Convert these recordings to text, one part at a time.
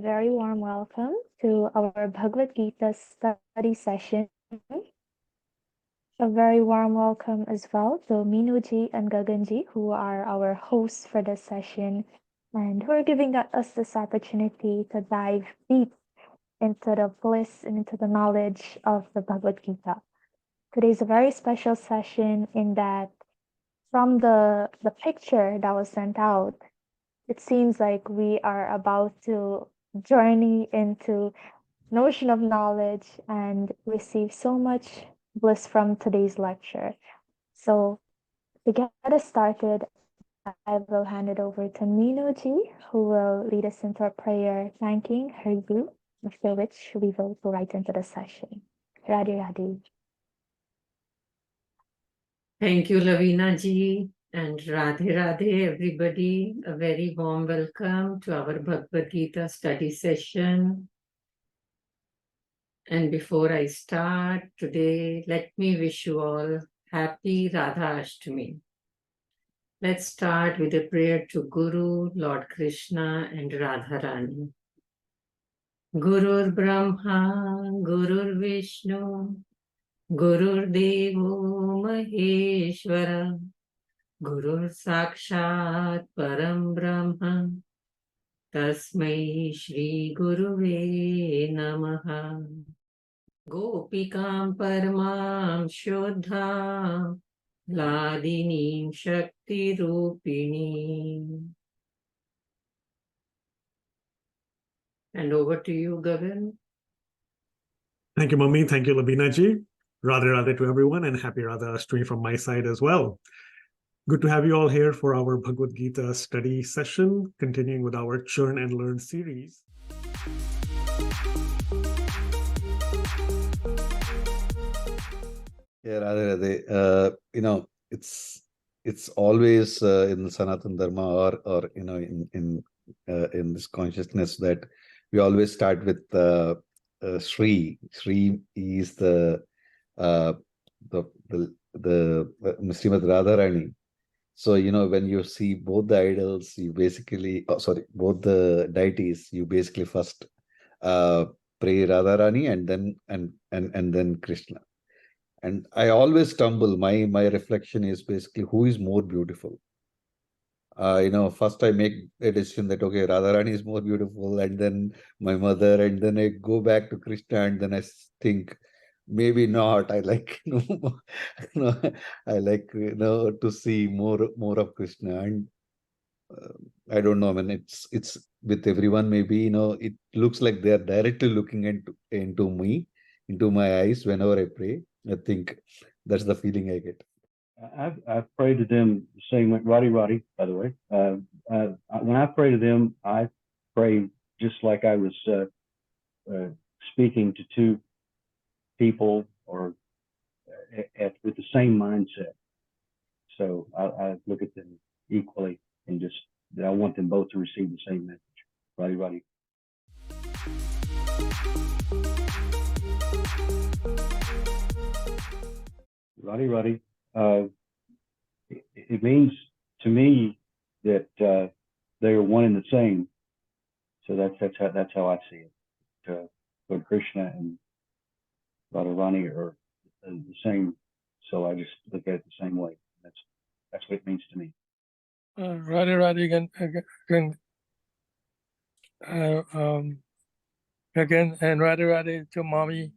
very warm welcome to our Bhagavad Gita study session. A very warm welcome as well to Minuji and Gaganji, who are our hosts for this session and who are giving us this opportunity to dive deep into the bliss and into the knowledge of the Bhagavad Gita. Today's a very special session in that from the picture that was sent out, it seems like we are about to journey into notion of knowledge and receive so much bliss from today's lecture. So to get us started, I will hand it over to Meenuji, who will lead us into a prayer thanking her guru, after which we will go right into the session. Radhe Radhe. Thank you, Lavina ji, and Radhe Radhe, everybody. A very warm welcome to our Bhagavad Gita study session. And before I start today, let me wish you all happy Radha Ashtami. Let's start with a prayer to Guru, Lord Krishna, and Radharani. Gurur Brahma, Gurur Vishnu, Gurur Devo Maheshwara, Gurur Sakshat Param Brahma, Tasmai Shri Guruve Namaha. Gopikam Paramam Shodha, Ladinim Shakti Rupini. And over to you, Gagan. Thank you, Mummy. Thank you, Lavina ji. Radhe Radhe to everyone, and happy Radha Ashtami from my side as well. Good to have you all here for our Bhagavad Gita study session, continuing with our Churn and Learn series. Yeah, Radhe Radhe. It's always in Sanatana Dharma or in this consciousness that we always start with Sri. Sri is the Srimad Radharani. So when you see both the idols, you basically both the deities, you basically first pray Radharani and then Krishna. And I always stumble. My reflection is basically who is more beautiful. First I make a decision that okay, Radharani is more beautiful, and then my mother, and then I go back to Krishna, and then I think maybe not. I like I like to see more of Krishna, and I don't know. I mean, it's with everyone. Maybe it looks like they are directly looking into me, into my eyes whenever I pray. I think that's the feeling I get. I've prayed to them the same way. Roddy, by the way. When I pray to them, I pray just like I was speaking to two people or with the same mindset. So I look at them equally and just I want them both to receive the same message. Roddy. Roddy. It means to me that they are one and the same. So that's how I see it. Lord Krishna and Radharani are the same. So I just look at it the same way. That's what it means to me. Radhe again, and Radhe to Mommy.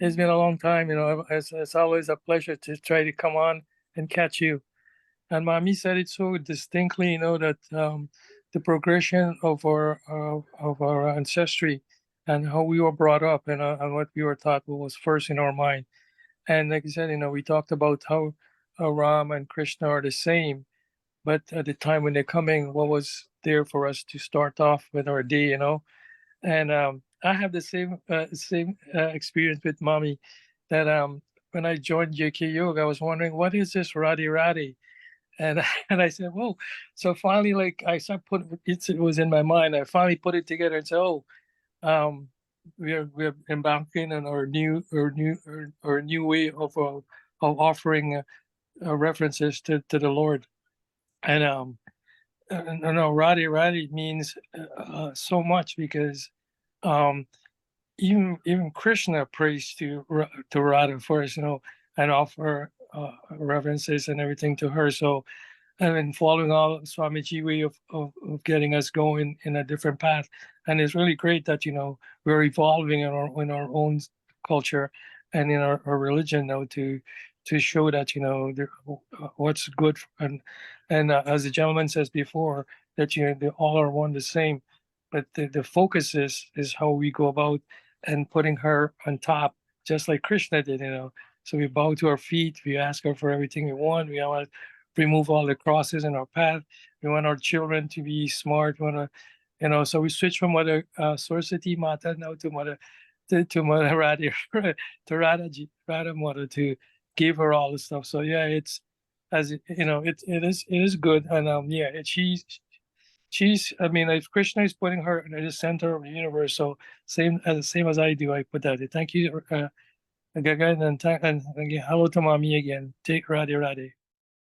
It's been a long time, it's always a pleasure to try to come on and catch you. And Mommy said it so distinctly, that the progression of our ancestry and how we were brought up and what we were taught was first in our mind. And like you said, we talked about how Ram and Krishna are the same, but at the time when they're coming, what was there for us to start off with our day, And I have the same experience with Mommy that when I joined JKYog, I was wondering, what is this Radhe? And I said, whoa. So finally, I started putting it was in my mind. I finally put it together and said, we're embarking on our new way of offering references to the Lord. And Radhe means so much because um, even Krishna prays to Radha first, and offer reverences and everything to her. So I've been following all Swamiji way of getting us going in a different path, and it's really great that we're evolving in our own culture and in our religion now to show that what's good, and as the gentleman says before, that they all are one the same, but the focus is how we go about and putting her on top, just like Krishna did. So we bow to her feet, we ask her for everything we want. We want to remove all the crosses in our path. We want our children to be smart. We want to, so we switch from Mother Saraswati Mata now to Mother Radha, to Radha Mother, to give her all the stuff. So yeah, it's, as it is good. And she's, I mean, if Krishna is putting her in the center of the universe, so same as I do, I put that. Thank you, Gagan, and hello to Mommy again. Take Radhe Radhe.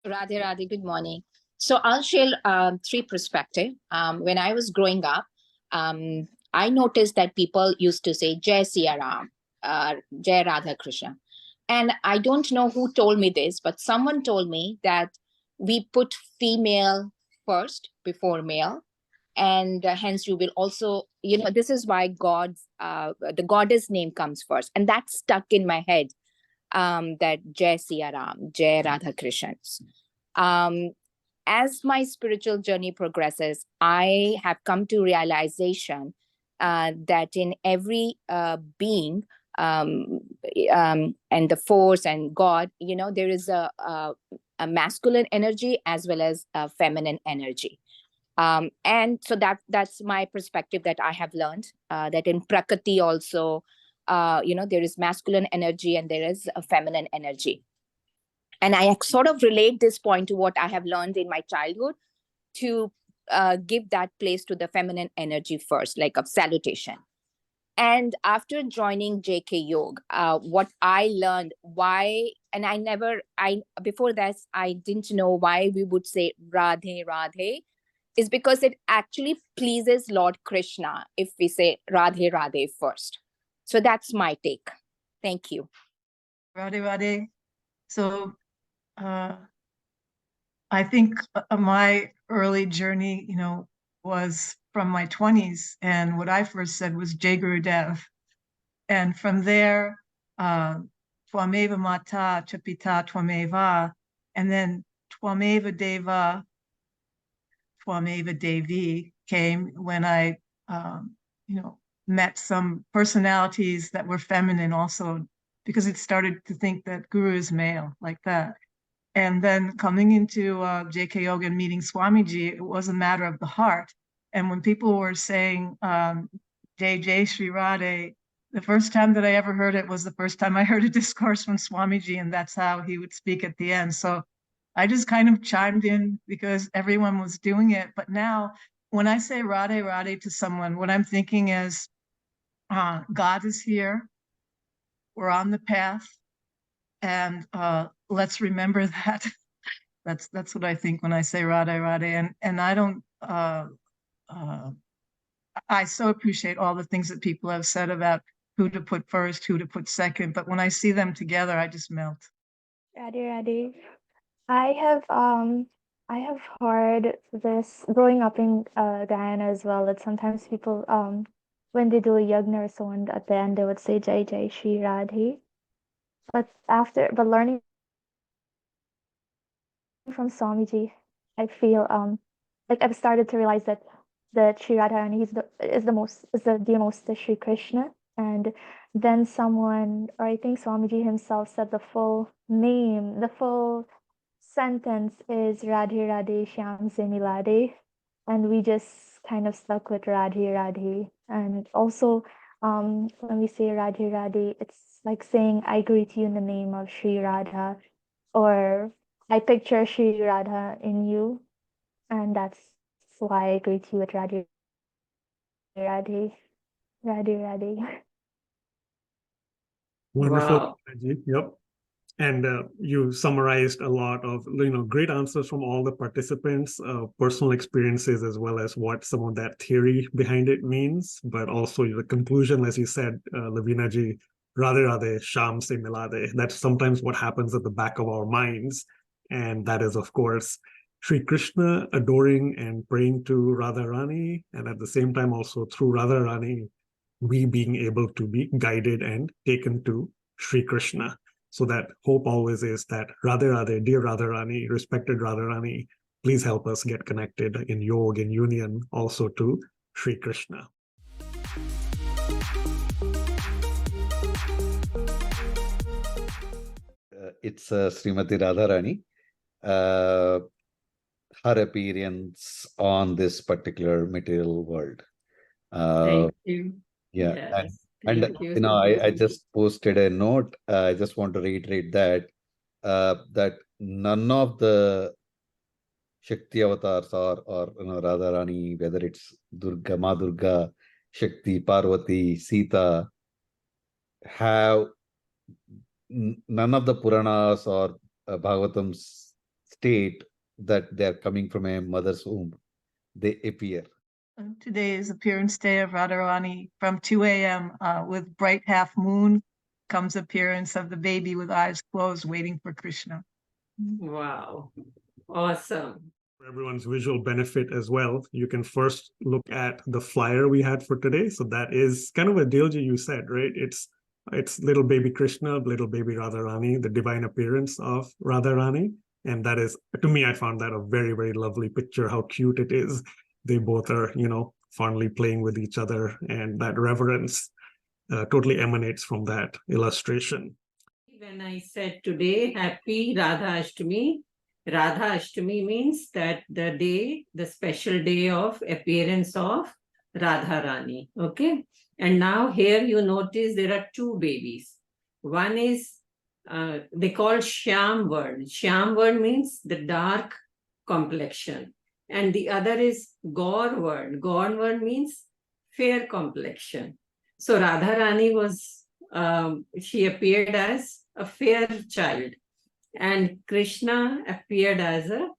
Radhe Radhe, good morning. So I'll share three perspectives. When I was growing up, I noticed that people used to say Jai Siya Ram, Jai Radha Krishna. And I don't know who told me this, but someone told me that we put female first before male. And hence you will also, this is why the goddess name comes first. And that stuck in my head, that Jai Siya Ram, Jai Radha Krishna. As my spiritual journey progresses, I have come to realization that in every being, and the force and God, there is a masculine energy as well as a feminine energy. And so that's my perspective that I have learned, that in Prakriti also, there is masculine energy and there is a feminine energy. And I sort of relate this point to what I have learned in my childhood, to give that place to the feminine energy first, like of salutation. And after joining JKYog, what I learned, before that, I didn't know why we would say Radhe Radhe, is because it actually pleases Lord Krishna if we say Radhe Radhe first. So that's my take. Thank you. Radhe Radhe. So I think my early journey, was from my 20s. And what I first said was Jai Gurudev. And from there, Twameva Mata Chapita Twameva, and then Twameva Deva, Twameva Devi came when I, met some personalities that were feminine also, because it started to think that Guru is male, like that. And then coming into JKYog and meeting Swamiji, it was a matter of the heart. And when people were saying Jai Jai Shri Radhe, the first time that I ever heard it was the first time I heard a discourse from Swamiji, and that's how he would speak at the end. So I just kind of chimed in because everyone was doing it. But now when I say Radhe Radhe to someone, what I'm thinking is God is here. We're on the path. And let's remember that. That's what I think when I say Radhe Radhe. And I don't, I so appreciate all the things that people have said about who to put first, who to put second. But when I see them together, I just melt. Radhe Radhe. I have heard this growing up in Guyana as well, that sometimes people when they do a yagna or so on, at the end they would say Jai Jai Shri Radhe. But learning from Swamiji, I feel like I've started to realize that Sri Radharani is the dear most to Sri Krishna. And then someone, or I think Swamiji himself, said the full name, the full sentence is Radhe Radhe Shyam Se Milade, and we just kind of stuck with Radhe Radhe. And also when we say Radhe Radhe, it's like saying I greet you in the name of Sri Radha, or I picture Sri Radha in you, and that's why I greet you with Radhe Radhe. Radhe Radhe. Wonderful. Wow. Yep. And you summarized a lot of great answers from all the participants, personal experiences, as well as what some of that theory behind it means. But also the conclusion, as you said, Lavina ji, Radhe Radhe, Sham se milade. That's sometimes what happens at the back of our minds. And that is, of course, Sri Krishna adoring and praying to Radha Rani. And at the same time, also through Radha Rani, we being able to be guided and taken to Sri Krishna. So that hope always is that Radhe Radhe, dear Radha Rani, respected Radha Rani, please help us get connected in yog, in union, also to Sri Krishna. It's Srimati Radharani. Her appearance on this particular material world. Thank you. Yeah, Yes. and Thank you. I just posted a note. I just want to reiterate that that none of the Shakti avatars or Radharani, whether it's Durga, Ma Durga, Shakti, Parvati, Sita, have none of the Puranas or Bhagavatams state that they are coming from a mother's womb. They appear. Today is appearance day of Radharani from 2 a.m. With bright half moon comes appearance of the baby with eyes closed waiting for Krishna. Wow. Awesome. For everyone's visual benefit as well, you can first look at the flyer we had for today. So that is kind of a Dilji you said, right? It's little baby Krishna, little baby Radharani, the divine appearance of Radharani. And that is, to me, I found that a very, very lovely picture, how cute it is. They both are, fondly playing with each other, and that reverence totally emanates from that illustration. When I said today, happy Radha Ashtami means that the special day of appearance of Radharani. Okay. And now here you notice there are two babies. One is, they call Shyam Vard. Shyam Vard means the dark complexion. And the other is Gaur Vard. Gaur Vard means fair complexion. So Radharani was, she appeared as a fair child. And Krishna appeared as a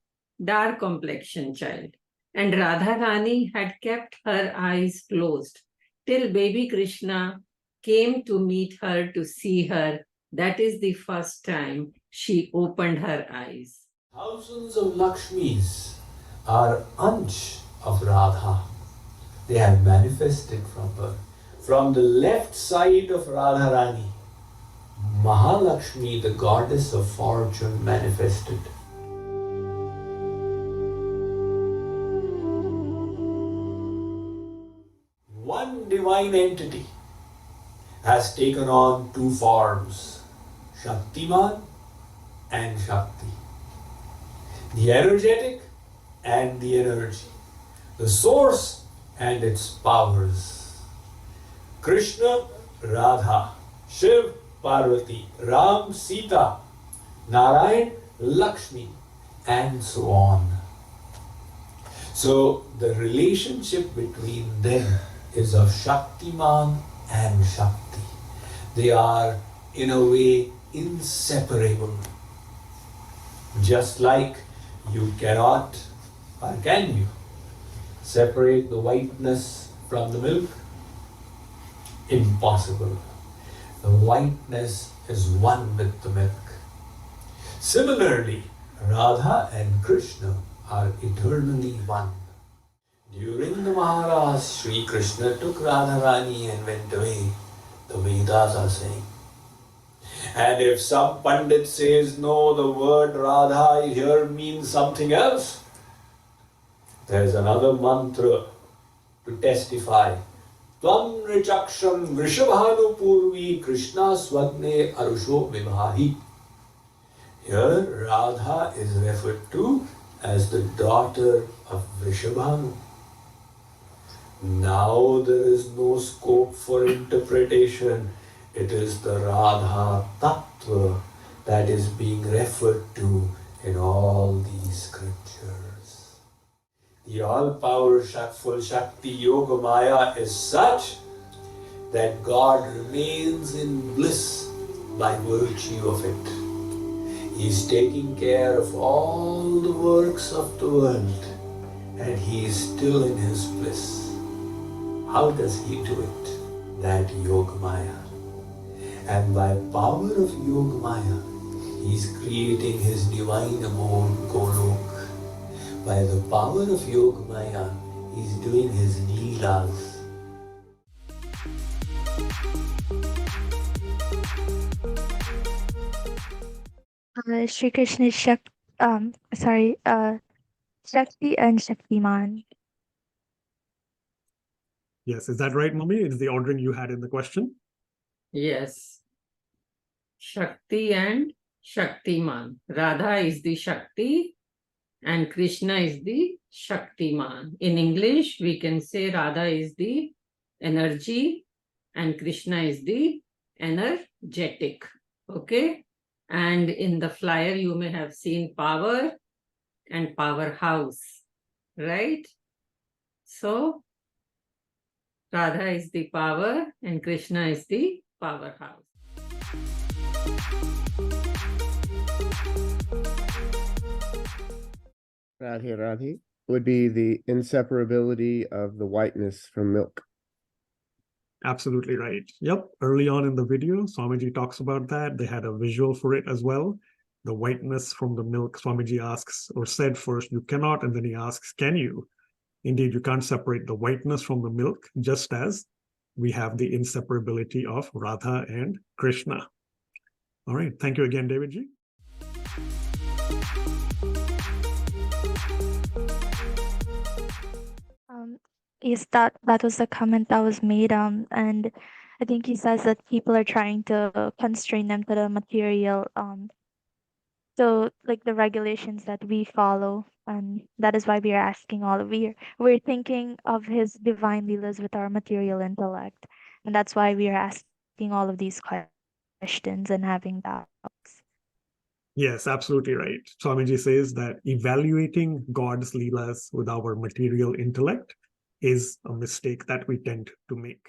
dark complexion child. And Radharani had kept her eyes closed till baby Krishna came to meet her, to see her. That is the first time she opened her eyes. Thousands of Lakshmis are Ansh of Radha. They have manifested from her. From the left side of Radharani, Mahalakshmi, the goddess of fortune, manifested. One divine entity has taken on two forms, Shaktiman and Shakti. The energetic and the energy, the source and its powers. Krishna, Radha, Shiv, Parvati, Ram, Sita, Narayan, Lakshmi, and so on. So the relationship between them is of Shaktiman and Shakti. They are in a way inseparable. Just like you cannot, or can you, separate the whiteness from the milk? Impossible. The whiteness is one with the milk. Similarly, Radha and Krishna are eternally one. During the Maharaj, Sri Krishna took Radharani and went away, the Vedas are saying. And if some Pandit says, no, the word Radha here means something else, there's another mantra to testify. Tvam richaksham vrishabhanu purvi Krishna swagne arusho vibhahi. Here Radha is referred to as the daughter of Vrishabhanu. Now there is no scope for interpretation. It is the Radha Tattva that is being referred to in all these scriptures. The all-powerful Shakti Yoga Maya is such that God remains in bliss by virtue of it. He's taking care of all the works of the world and he is still in his bliss. How does he do it? That Yoga Maya. And by power of Yoga Maya, he is creating his divine abode, Golok. By the power of Yoga Maya, he is doing his Leelas. Shri Krishna is Shakti and Shaktiman. Yes, is that right, Mommy? It's the ordering you had in the question. Yes. Shakti and Shaktiman. Radha is the Shakti and Krishna is the Shaktiman. In English, we can say Radha is the energy and Krishna is the energetic. Okay? And in the flyer, you may have seen power and powerhouse, right? So, Radha is the power and Krishna is the powerhouse. Radhe Radhe would be the inseparability of the whiteness from milk. Absolutely right. Yep. Early on in the video, Swamiji talks about that. They had a visual for it as well. The whiteness from the milk, Swamiji asks or said first, you cannot, and then he asks, can you? Indeed, you can't separate the whiteness from the milk, just as we have the inseparability of Radha and Krishna. All right. Thank you again, Davidji. Yes, that was the comment that was made. And I think he says that people are trying to constrain them to the material. So like the regulations that we follow, and that is why we are asking all of we're thinking of his divine leelas with our material intellect, and that's why we are asking all of these questions and having doubts. Yes, absolutely right. Swamiji says that evaluating God's leelas with our material intellect is a mistake that we tend to make.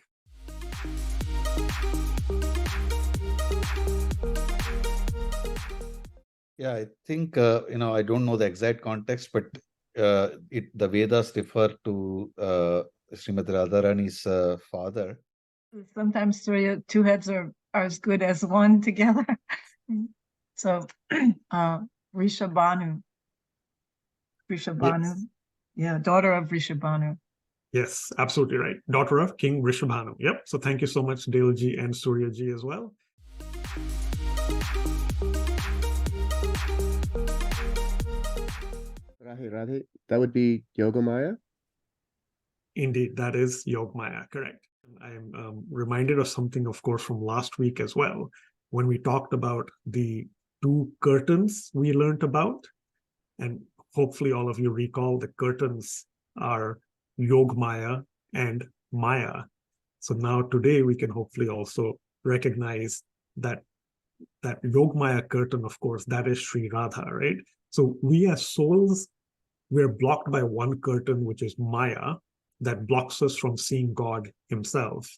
Yeah, I think, I don't know the exact context, but the Vedas refer to Srimati Radharani's father. Sometimes two heads are as good as one together. So, Rishabhanu. Yes. Yeah, daughter of Rishabhanu. Yes, absolutely right. Daughter of King Rishabhanu. Yep. So thank you so much, Daleji and Suryaji as well. Radhe Radhe, that would be Yoga Maya? Indeed, that is Yogmaya, correct. I'm reminded of something, of course, from last week as well, when we talked about the two curtains we learned about. And hopefully all of you recall the curtains are Yogmaya and Maya. So now today we can hopefully also recognize that Yogmaya curtain, of course, that is Sri Radha, right? So we as souls, we're blocked by one curtain, which is Maya, that blocks us from seeing God himself.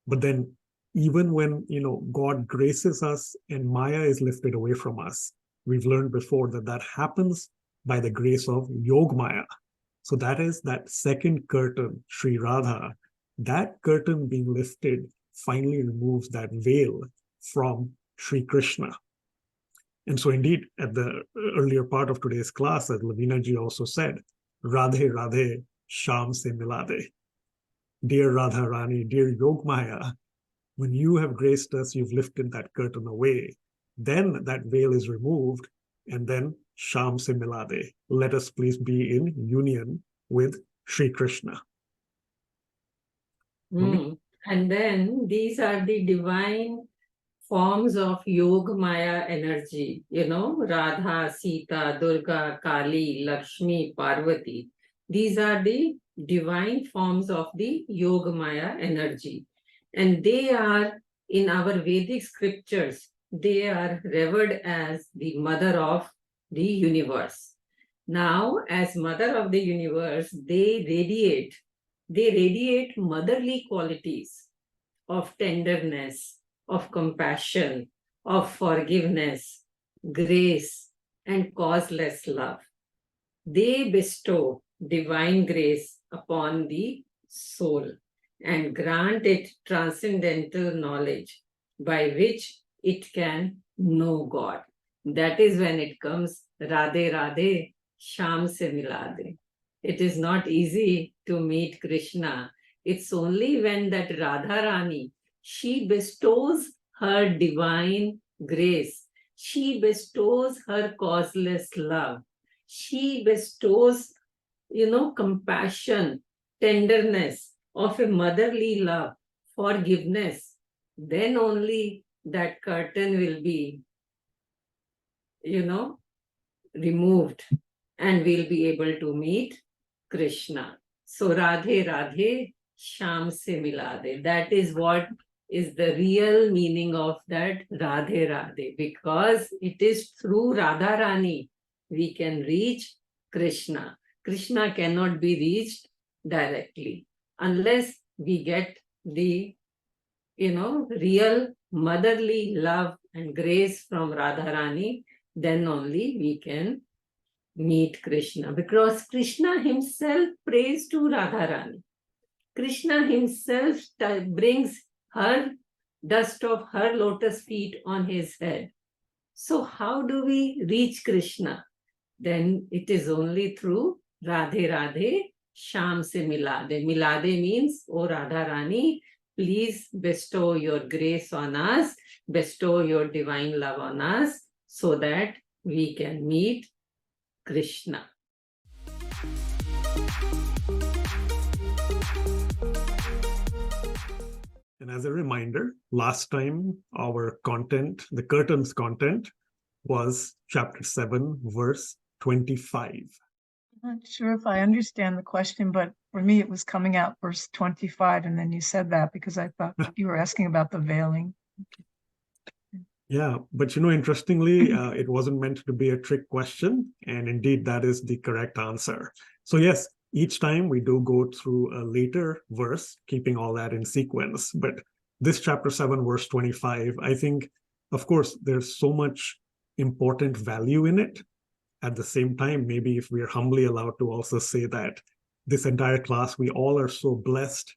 But then even when, God graces us and Maya is lifted away from us, we've learned before that happens by the grace of Yogmaya. So that is that second curtain, Sri Radha. That curtain being lifted finally removes that veil from Sri Krishna. And so indeed, at the earlier part of today's class, as Lavina ji also said, Radhe Radhe Sham Se Milade. Dear Radha Rani, dear Yogmaya, when you have graced us, you've lifted that curtain away. Then that veil is removed, and then Sham Se Milade. Let us please be in union with Sri Krishna. And then these are the divine forms of Yoga Maya energy, Radha, Sita, Durga, Kali, Lakshmi, Parvati. These are the divine forms of the Yoga Maya energy. And they are, in our Vedic scriptures, they are revered as the mother of the universe. Now, as mother of the universe, they radiate motherly qualities of tenderness, of compassion, of forgiveness, grace, and causeless love. They bestow divine grace upon the soul and grant it transcendental knowledge by which it can know God. That is when it comes Radhe Radhe, Sham se mila de. It is not easy to meet Krishna. It's only when that Radharani, she bestows her divine grace. She bestows her causeless love. She bestows, compassion, tenderness of a motherly love, forgiveness. Then only that curtain will be, removed and we'll be able to meet Krishna. So Radhe Radhe, Sham se mila de. That is what is the real meaning of that Radhe Radhe, because it is through Radharani we can reach Krishna. Krishna cannot be reached directly unless we get the, real motherly love and grace from Radharani. Then only we can meet Krishna, because Krishna himself prays to Radharani. Krishna himself brings her dust of her lotus feet on his head. So how do we reach Krishna? Then it is only through Radhe Radhe, Sham se milade. Milade means, O Radharani, please bestow your grace on us, bestow your divine love on us, so that we can meet Krishna. And as a reminder, last time our content, the curtains content, was chapter 7, verse 25. I'm not sure if I understand the question, but for me, it was coming out verse 25, and then you said that because I thought you were asking about the veiling. Yeah, but interestingly, it wasn't meant to be a trick question, and indeed that is the correct answer. So yes, each time we do go through a later verse, keeping all that in sequence, but this chapter 7, verse 25, I think, of course, there's so much important value in it. At the same time, maybe if we are humbly allowed to also say that this entire class, we all are so blessed.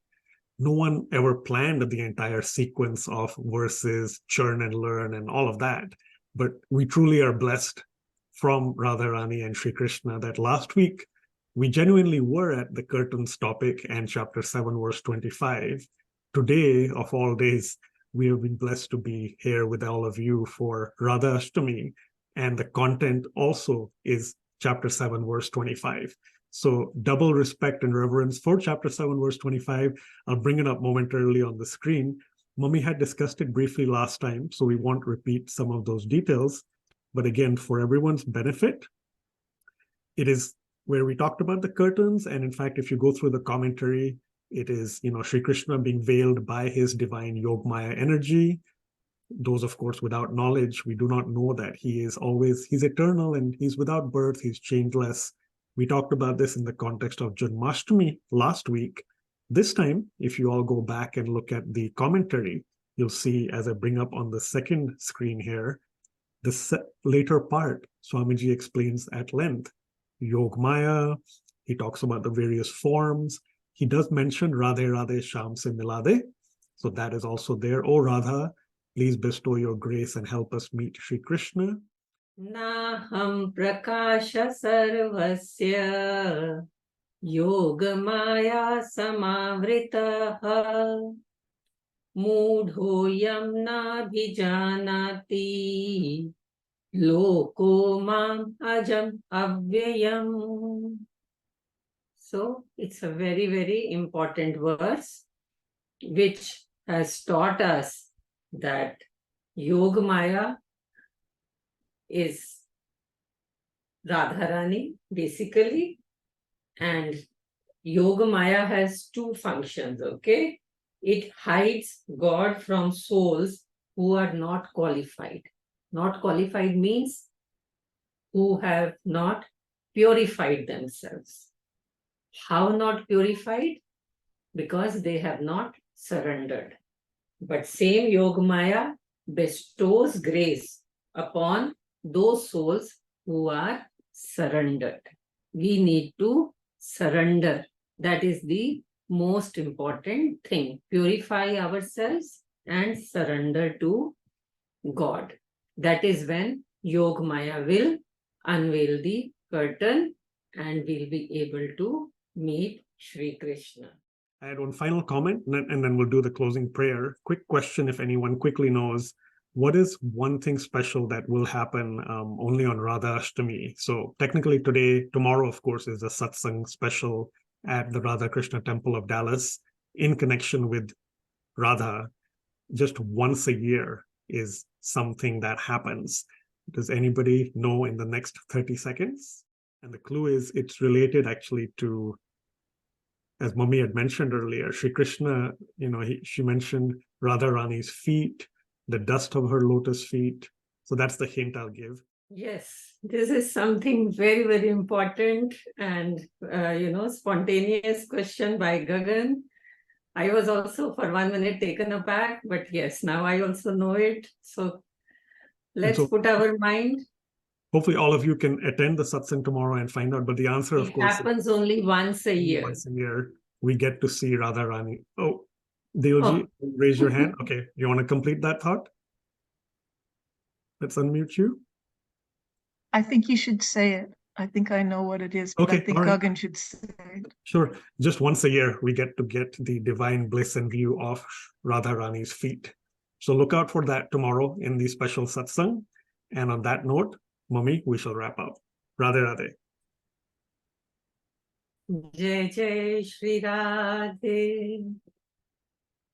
No one ever planned the entire sequence of verses, churn and learn and all of that. But we truly are blessed from Radharani and Sri Krishna that last week we genuinely were at the curtains topic and chapter 7, verse 25. Today, of all days, we have been blessed to be here with all of you for Radha Ashtami. And the content also is chapter 7, verse 25. So double respect and reverence for chapter 7, verse 25. I'll bring it up momentarily on the screen. Mummy had discussed it briefly last time, so we won't repeat some of those details. But again, for everyone's benefit, it is where we talked about the curtains. And in fact, if you go through the commentary, it is, Sri Krishna being veiled by his divine Yogmaya energy. Those, of course, without knowledge, we do not know that he's eternal and he's without birth, he's changeless. We talked about this in the context of Janmashtami last week. This time, if you all go back and look at the commentary, you'll see, as I bring up on the second screen here, the later part, Swamiji explains at length. Yogmaya, he talks about the various forms. He does mention Radhe Radhe Sham se milade. So that is also there. Oh Radha, please bestow your grace and help us meet Sri Krishna. Naham prakasha sarvasya yogamaya samavritaha mudhoyam nabhijanati loko mam ajam avyayam. So it's a very, very important verse which has taught us that Yogamaya is Radharani basically, and Yogamaya has two functions, okay? It hides God from souls who are not qualified. Not qualified means who have not purified themselves. How not purified? Because they have not surrendered. But same Yogamaya bestows grace upon those souls who are surrendered. We need to surrender. That is the most important thing. Purify ourselves and surrender to God. That is when Yog Maya will unveil the curtain and we'll be able to meet Shri Krishna. I had one final comment, and then we'll do the closing prayer. Quick question, if anyone quickly knows, what is one thing special that will happen only on Radha Ashtami? So technically tomorrow, of course, is a satsang special at the Radha Krishna Temple of Dallas in connection with Radha. Just once a year is something that happens. Does anybody know in the next 30 seconds? And the clue is it's related actually to, as Mummy had mentioned earlier, Shri Krishna, she mentioned Radharani's feet, the dust of her lotus feet. So that's the hint I'll give. Yes, this is something very, very important and, spontaneous question by Gagan. I was also for 1 minute taken aback, but yes, now I also know it. So let's put our mind. Hopefully all of you can attend the satsang tomorrow and find out. But the answer, of course, happens only once a year. Once a year, we get to see Radharani. Oh, Deolji, raise your hand. Okay, you want to complete that thought? Let's unmute you. I think you should say it. I think I know what it is, but I think Gagan should say it. Sure. Just once a year, we get the divine bliss and view of Radharani's feet. So look out for that tomorrow in the special satsang. And on that note, Mummy, we shall wrap up. Radhe Radhe. Jai Jai Shri Radhe.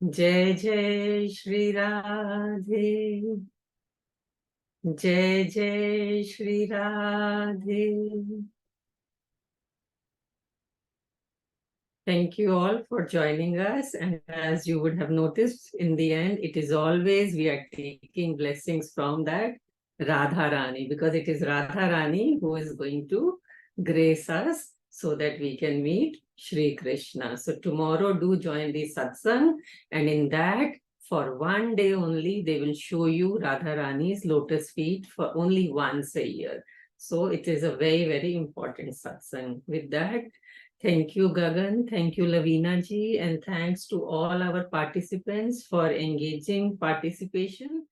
Jai Jai Shri Radhe. Jai Jai Shri Radhe. Thank you all for joining us. And as you would have noticed, in the end, it is always we are taking blessings from that Radharani, because it is Radharani who is going to grace us so that we can meet Shri Krishna. So tomorrow do join the satsang, and in that for 1 day only they will show you Radharani's lotus feet for only once a year. So it is a very, very important satsang. With that, thank you, Gagan. Thank you, Lavina ji. And thanks to all our participants for engaging participation.